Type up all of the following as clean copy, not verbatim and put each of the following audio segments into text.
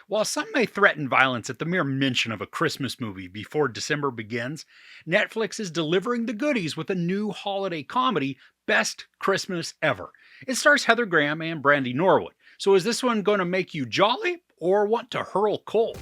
While some may threaten violence at the mere mention of a Christmas movie before December begins, Netflix is delivering the goodies with a new holiday comedy, Best Christmas Ever. It stars Heather Graham and Brandy Norwood. So is this one going to make you jolly or want to hurl coal?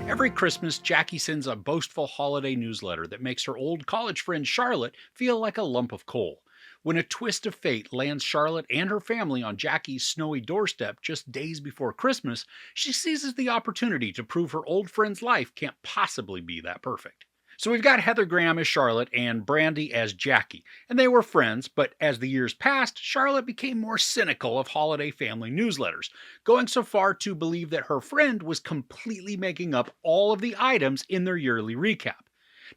Every Christmas, Jackie sends a boastful holiday newsletter that makes her old college friend Charlotte feel like a lump of coal. When a twist of fate lands Charlotte and her family on Jackie's snowy doorstep just days before Christmas, she seizes the opportunity to prove her old friend's life can't possibly be that perfect. So we've got Heather Graham as Charlotte and Brandy as Jackie, and they were friends, but as the years passed, Charlotte became more cynical of holiday family newsletters, going so far to believe that her friend was completely making up all of the items in their yearly recap.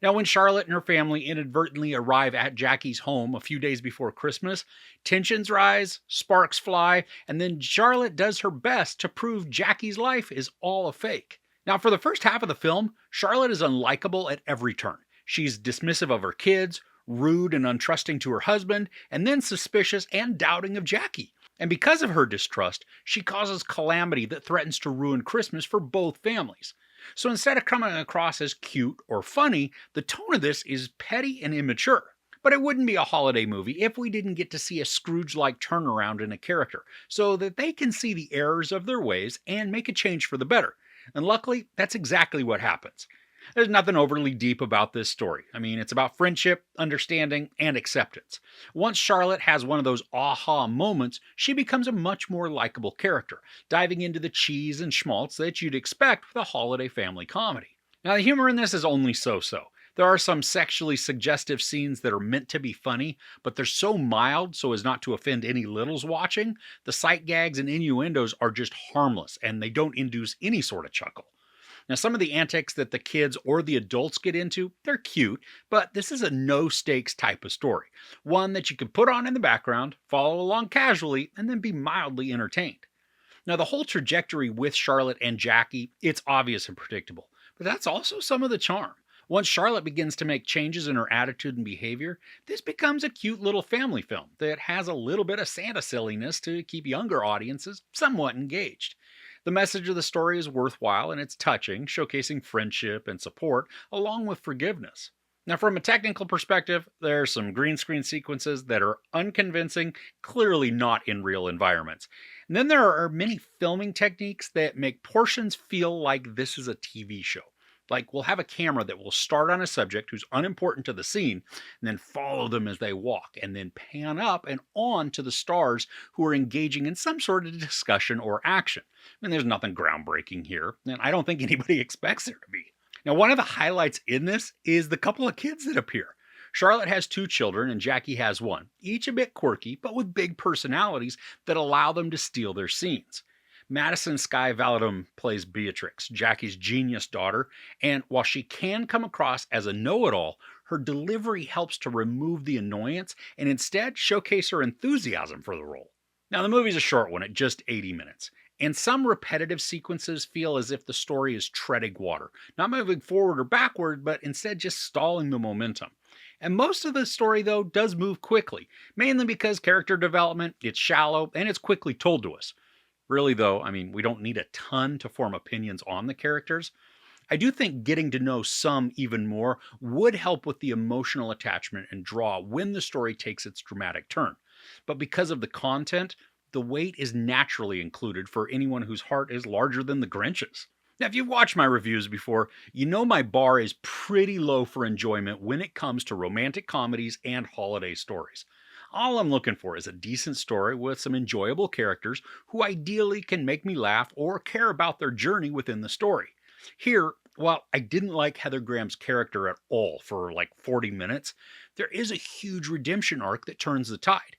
Now, when Charlotte and her family inadvertently arrive at Jackie's home a few days before Christmas, tensions rise, sparks fly, and then Charlotte does her best to prove Jackie's life is all a fake. Now, for the first half of the film, Charlotte is unlikable at every turn. She's dismissive of her kids, rude and untrusting to her husband, and then suspicious and doubting of Jackie. And because of her distrust, she causes calamity that threatens to ruin Christmas for both families. So instead of coming across as cute or funny, the tone of this is petty and immature. But it wouldn't be a holiday movie if we didn't get to see a Scrooge-like turnaround in a character, so that they can see the errors of their ways and make a change for the better. And luckily, that's exactly what happens. There's nothing overly deep about this story. I mean, it's about friendship, understanding, and acceptance. Once Charlotte has one of those aha moments, she becomes a much more likable character, diving into the cheese and schmaltz that you'd expect with a holiday family comedy. Now, the humor in this is only so-so. There are some sexually suggestive scenes that are meant to be funny, but they're so mild so as not to offend any littles watching. The sight gags and innuendos are just harmless, and they don't induce any sort of chuckle. Now, some of the antics that the kids or the adults get into, they're cute, but this is a no-stakes type of story. One that you can put on in the background, follow along casually, and then be mildly entertained. Now, the whole trajectory with Charlotte and Jackie, it's obvious and predictable, but that's also some of the charm. Once Charlotte begins to make changes in her attitude and behavior, this becomes a cute little family film that has a little bit of Santa silliness to keep younger audiences somewhat engaged. The message of the story is worthwhile and it's touching, showcasing friendship and support along with forgiveness. Now, from a technical perspective, there are some green screen sequences that are unconvincing, clearly not in real environments. And then there are many filming techniques that make portions feel like this is a TV show. Like, we'll have a camera that will start on a subject who's unimportant to the scene, and then follow them as they walk, and then pan up and on to the stars who are engaging in some sort of discussion or action. I mean, there's nothing groundbreaking here, and I don't think anybody expects there to be. Now, one of the highlights in this is the couple of kids that appear. Charlotte has two children, and Jackie has one, each a bit quirky, but with big personalities that allow them to steal their scenes. Madison Sky Valadum plays Beatrix, Jackie's genius daughter, and while she can come across as a know-it-all, her delivery helps to remove the annoyance and instead showcase her enthusiasm for the role. Now, the movie's a short one at just 80 minutes, and some repetitive sequences feel as if the story is treading water, not moving forward or backward, but instead just stalling the momentum. And most of the story, though, does move quickly, mainly because character development, it's shallow, and it's quickly told to us. Really, though, I mean, we don't need a ton to form opinions on the characters. I do think getting to know some even more would help with the emotional attachment and draw when the story takes its dramatic turn. But because of the content, the weight is naturally included for anyone whose heart is larger than the Grinch's. Now, if you've watched my reviews before, you know my bar is pretty low for enjoyment when it comes to romantic comedies and holiday stories. All I'm looking for is a decent story with some enjoyable characters who ideally can make me laugh or care about their journey within the story. Here, while I didn't like Heather Graham's character at all for like 40 minutes, there is a huge redemption arc that turns the tide.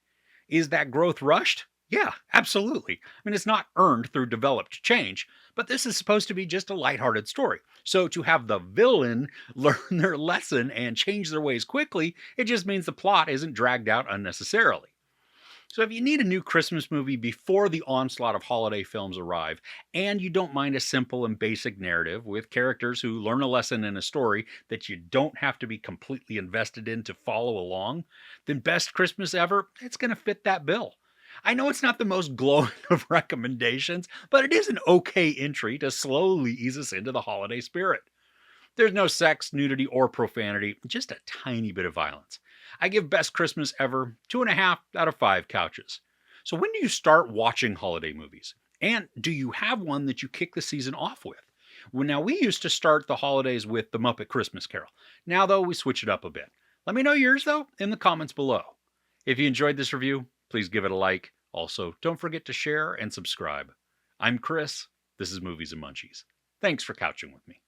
Is that growth rushed? Yeah, absolutely. I mean, it's not earned through developed change, but this is supposed to be just a lighthearted story. So to have the villain learn their lesson and change their ways quickly, it just means the plot isn't dragged out unnecessarily. So if you need a new Christmas movie before the onslaught of holiday films arrive, and you don't mind a simple and basic narrative with characters who learn a lesson in a story that you don't have to be completely invested in to follow along, then Best Christmas Ever, it's going to fit that bill. I know it's not the most glowing of recommendations, but it is an okay entry to slowly ease us into the holiday spirit. There's no sex, nudity, or profanity, just a tiny bit of violence. I give Best Christmas Ever 2.5 out of 5 couches. So, when do you start watching holiday movies? And do you have one that you kick the season off with? Well, now, we used to start the holidays with The Muppet Christmas Carol. Now, though, we switch it up a bit. Let me know yours, though, in the comments below. If you enjoyed this review, please give it a like. Also, don't forget to share and subscribe. I'm Chris. This is Movies and Munchies. Thanks for couching with me.